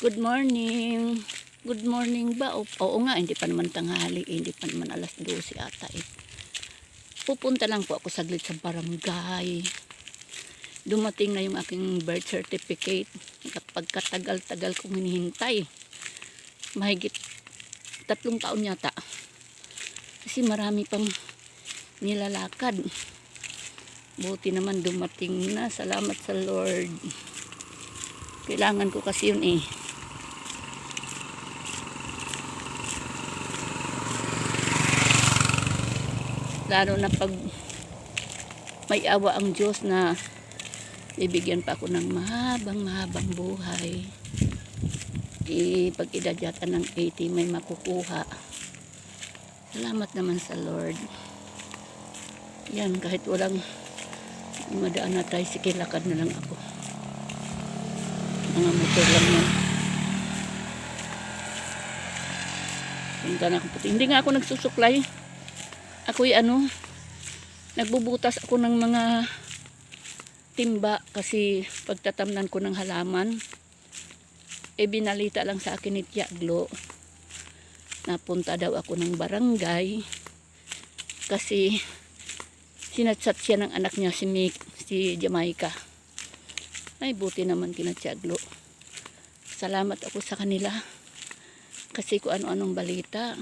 Good morning. Good morning ba? Oo nga, hindi pa naman tanghali, hindi pa naman alas 12 ata eh. Pupunta lang po ako saglit sa barangay. Dumating na yung aking birth certificate. Pagkatagal-tagal kong hinihintay. Mahigit 3 taon yata. Kasi marami pang nilalakad. Buti naman dumating na. Salamat sa Lord. Kailangan ko kasi yun eh. Lalo na pag may awa ang Diyos na bibigyan pa ako ng mahabang buhay. Pag idadyatan ng 80 may makukuha. Salamat naman sa Lord. Yan, kahit walang madaan na tricycle, lakad na lang ako. Mga motor lang yan. Punta na ako puti. Hindi nga ako nagsusuklay. Ako'y nagbubutas ako ng mga timba kasi pagtatamnan ko ng halaman. Binalita lang sa akin ni Tia Glo. Napunta daw ako ng barangay kasi sinatsat siya ng anak niya si Jamaica. Ay, buti naman kina Tia Glo. Salamat ako sa kanila kasi kung ano-anong balita.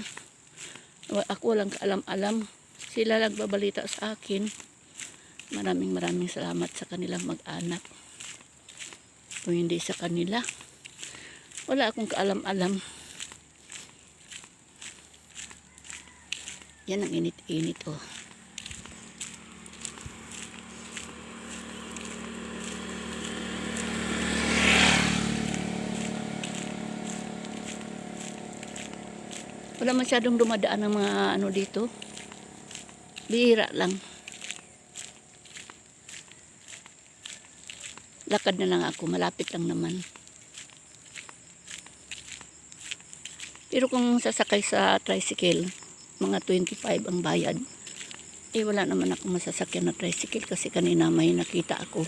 Ako walang kaalam-alam. Sila lang babalita sa akin. Maraming salamat sa kanilang mag-anak. Kung hindi sa kanila, wala akong kaalam-alam. Yan ang init-init oh. Wala masyadong dumadaan ng mga dito. Bihira lang. Lakad na lang ako. Malapit lang naman. Pero kung sasakay sa tricycle, mga 25 ang bayad. Wala naman ako masasakyan na tricycle kasi kanina may nakita ako.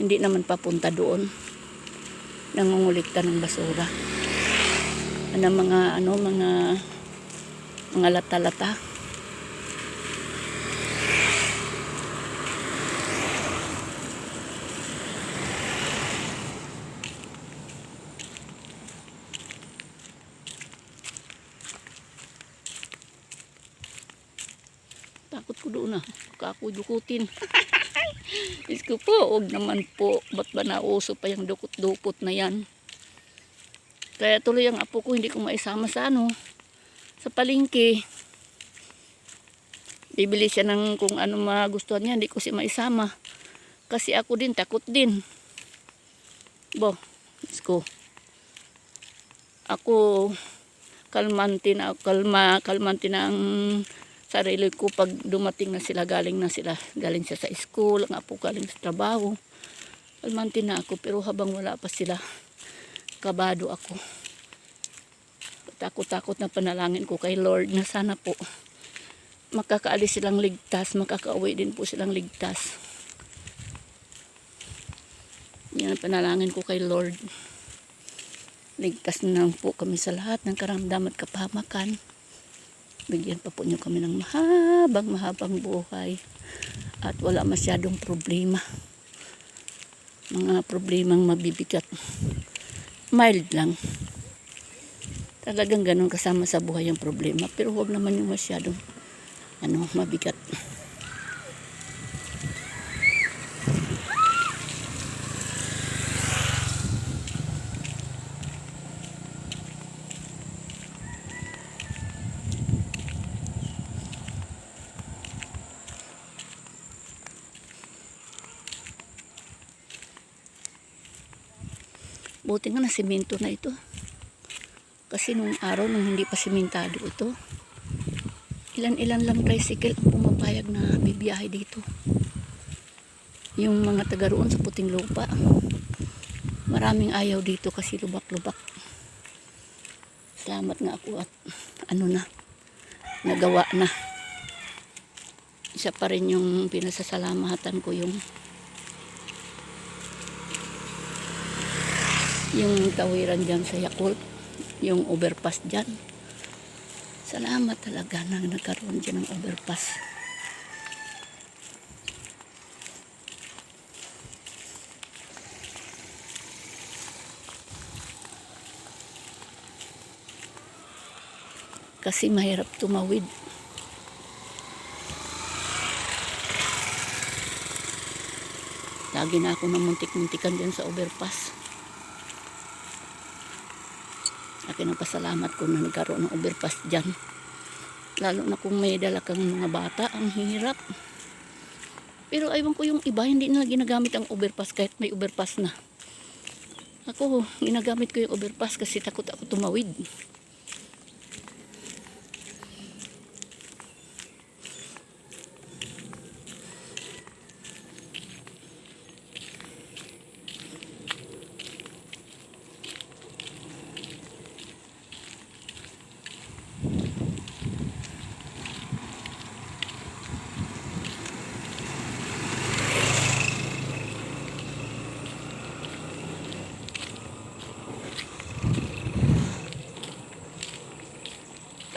Hindi naman papunta doon. Nangungulikta ng basura. Mga lata-lata. Takot ko doon ako dukutin. Isko po, huwag naman po. Ba't ba nauso pa yung dukot-dukot na yan? Kaya tuloy ang apo ko, hindi ko maisama sa sa palengke. Bibili siya ng kung ano magustuhan niya, hindi ko siya maisama. Kasi ako din, takot din. Isko. Ako, kalmante na ang sarili ko pag dumating na sila, galing siya sa school, ang apo galing sa trabaho. Kalmante na ako, pero habang wala pa sila, kabado ako. Takot-takot na panalangin ko kay Lord na sana po makakaalis silang ligtas, makakauwi din po silang ligtas. Yan ang panalangin ko kay Lord. Ligtas na lang po kami sa lahat ng karamdaman at kapahamakan. Bigyan pa po niyo kami ng mahabang buhay at wala masyadong problema. Mga problemang mabibigat. Mild lang. Talagang ganun kasama sa buhay ang problema. Pero huwag naman yung masyadong mabigat. Buti nga na simento na ito. Kasi nung araw, nung hindi pa simentado ito, ilan-ilan lang tricycle ang pumapayag na bibiyahe dito. Yung mga taga roon sa Puting Lupa, maraming ayaw dito kasi lubak-lubak. Salamat nga ako at nagawa na. Isa pa rin yung pinasasalamatan ko yung yung tawiran dyan sa Yakult, yung overpass dyan. Salamat talaga na nagkaroon dyan ng overpass. Kasi mahirap tumawid. Lagi na ako na muntik-muntikan dyan sa overpass. Akin ang pasalamat ko na nagkaroon ng overpass dyan. Lalo na kung may dala kang mga bata, ang hirap. Pero aywan ko yung iba, hindi na ginagamit ang overpass kahit may overpass na. Ako, ginagamit ko yung overpass kasi takot ako tumawid.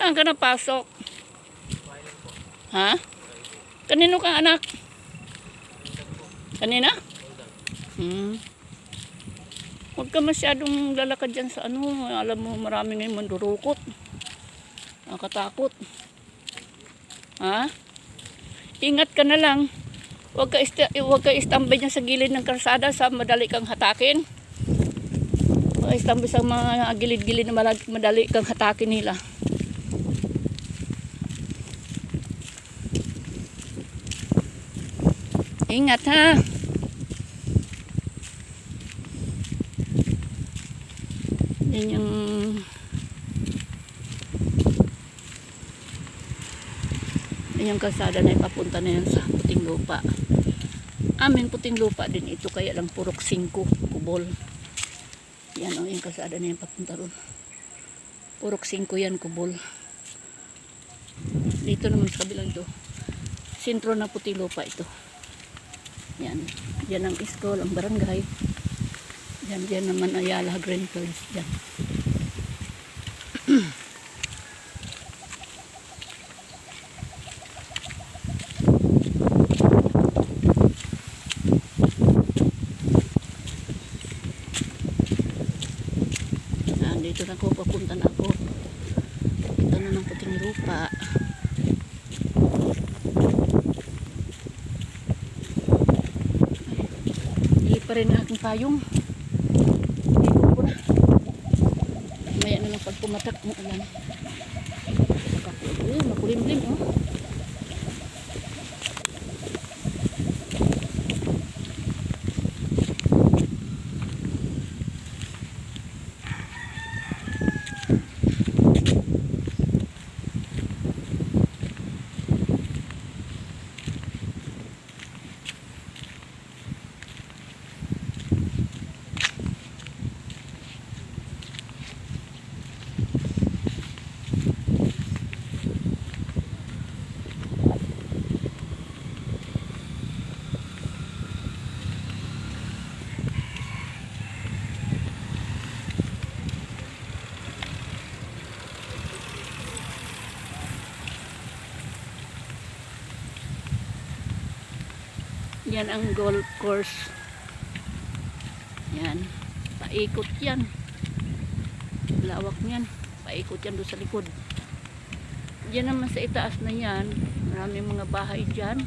Saan ka napasok? Ha? Kanino ka anak? Kanina? Huwag ka masyadong lalakad dyan sa ano. Alam mo marami ngayon mandurukot. Nakatakot. Ha? Ingat ka na lang. Huwag ka istambay dyan sa gilid ng kalsada sa madali kang hatakin. Huwag ka istambay sa mga gilid-gilid na madali kang hatakin nila. Ingat ha. Yan yung kalsada na ipapunta na yan sa Puting Lupa. Amin Puting Lupa din ito, kaya lang purok 5 kubol. Yan o, yung kalsada na yan papunta ron. Purok 5 yan kubol. Dito naman sa kabilang ito, sentro na Puting Lupa ito. Yan, yan ang school, ang barangay. Yan naman Ayala Green Fields dyan. Dito na ako, papunta na ako. Punta na ng Puting Lupa. Hindi pa rin aking payong. Hindi ko na. Maya na lang pag pumatak ng ulan. Makulimlim oh. Yan ang golf course. Yan. Paikot yan. Lawak niyan. Paikot yan doon sa likod. Diyan naman sa itaas na yan, maraming mga bahay dyan.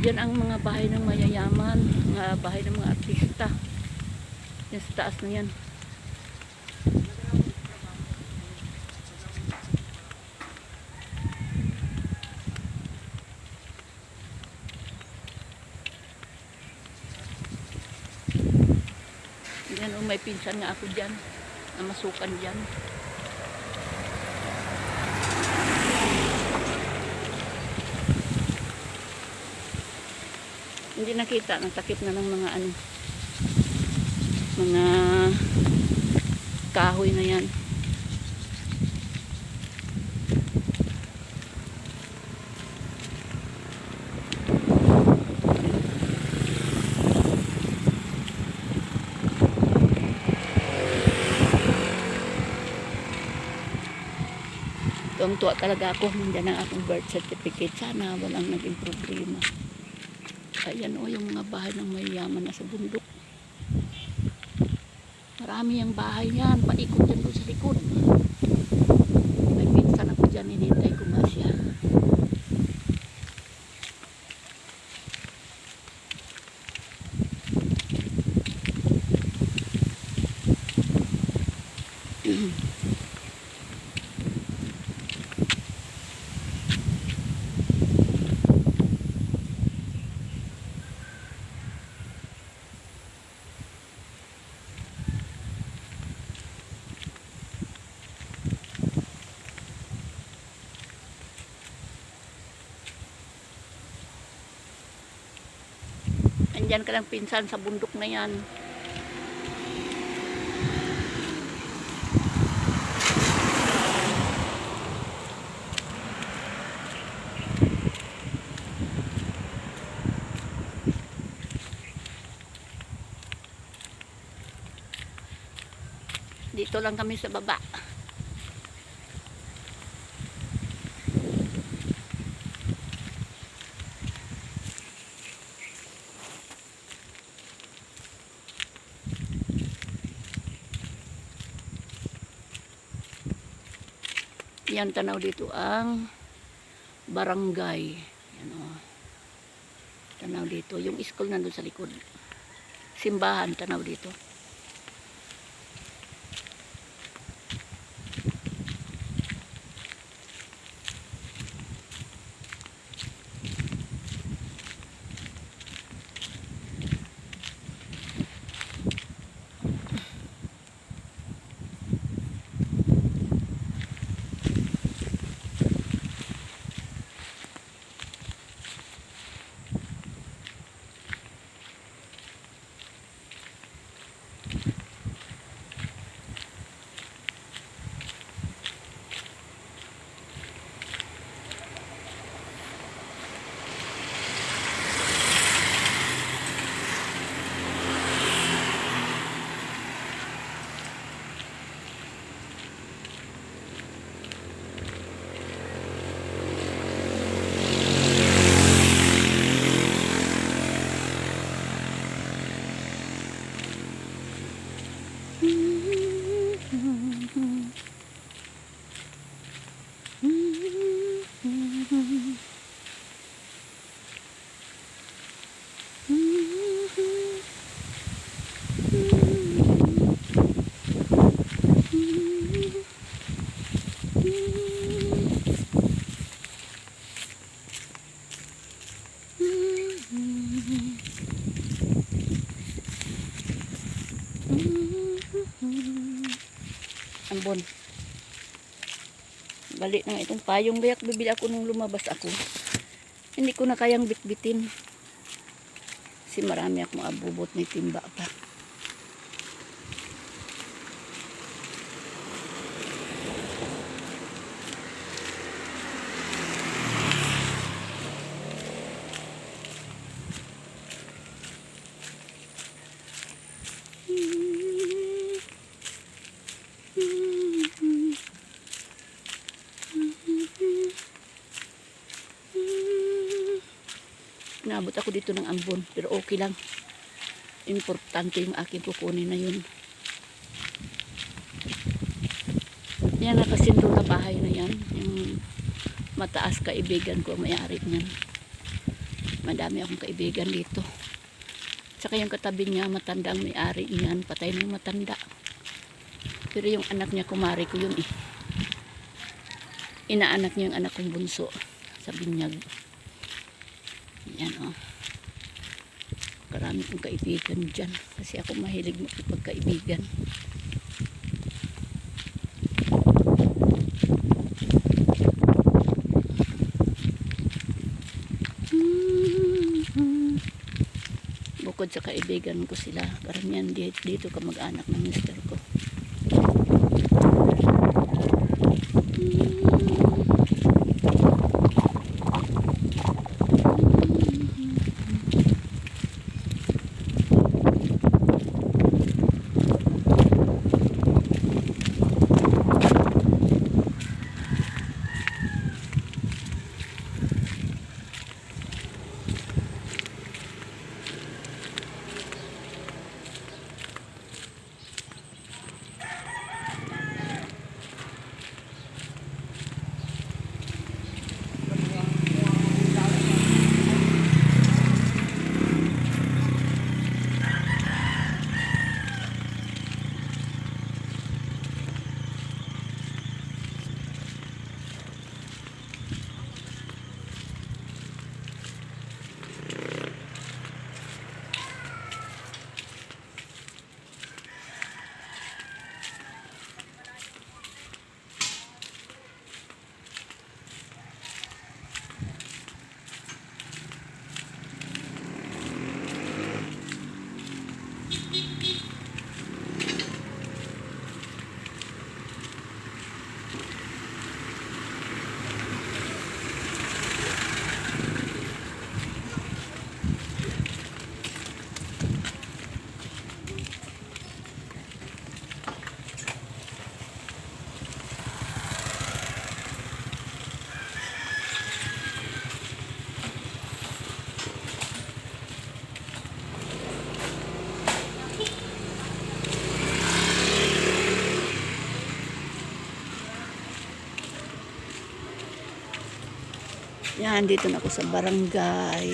Diyan ang mga bahay ng mayayaman, mga bahay ng mga artista. Yan sa taas na yan. Yan o, may pinsan nga ako dyan na masukan dyan. Hindi nakita, natakip na ng mga ano, mga kahoy na yan. Tuwang-tuwa talaga ako. Nandiyan ang akong birth certificate. Sana walang naging problema. Ayan o, yung mga bahay ng mayayaman na sa bundok. Marami ang bahay yan. Paikot dyan doon sa likod. May pinsan ako dyan. Hinintay ko nga siya. Andyan ka lang pinsan sa bundok na yan. Dito lang kami sa baba. Yan, tanaw dito ang barangay. Yan o. Tanaw dito. Yung school nandun sa likod. Simbahan, tanaw dito. Ambon. Balik na itong payong. Gayak bibili ako nung lumabas ako. Hindi ko na kayang bitbitin. Kasi marami akong abubot, may timba pa. Naabot ako dito ng ambon, pero okay lang. Importante yung aking kukunin na yun. Yan, nakasindo na bahay na yan. Yung mataas kaibigan ko ang may-ari niyan. Madami akong kaibigan dito. Tsaka yung katabi niya, matanda ang may-ari niyan. Patay na yung matanda. Pero yung anak niya, kumari ko yun eh. Inaanak niya yung anak kong bunso sa binyag. Yan o. Karami kong kaibigan dyan. Kasi ako mahilig makipagkaibigan. Bukod sa kaibigan ko sila, karamihan dito ka mag-anak ng mister ko. Yan, dito na ako sa barangay.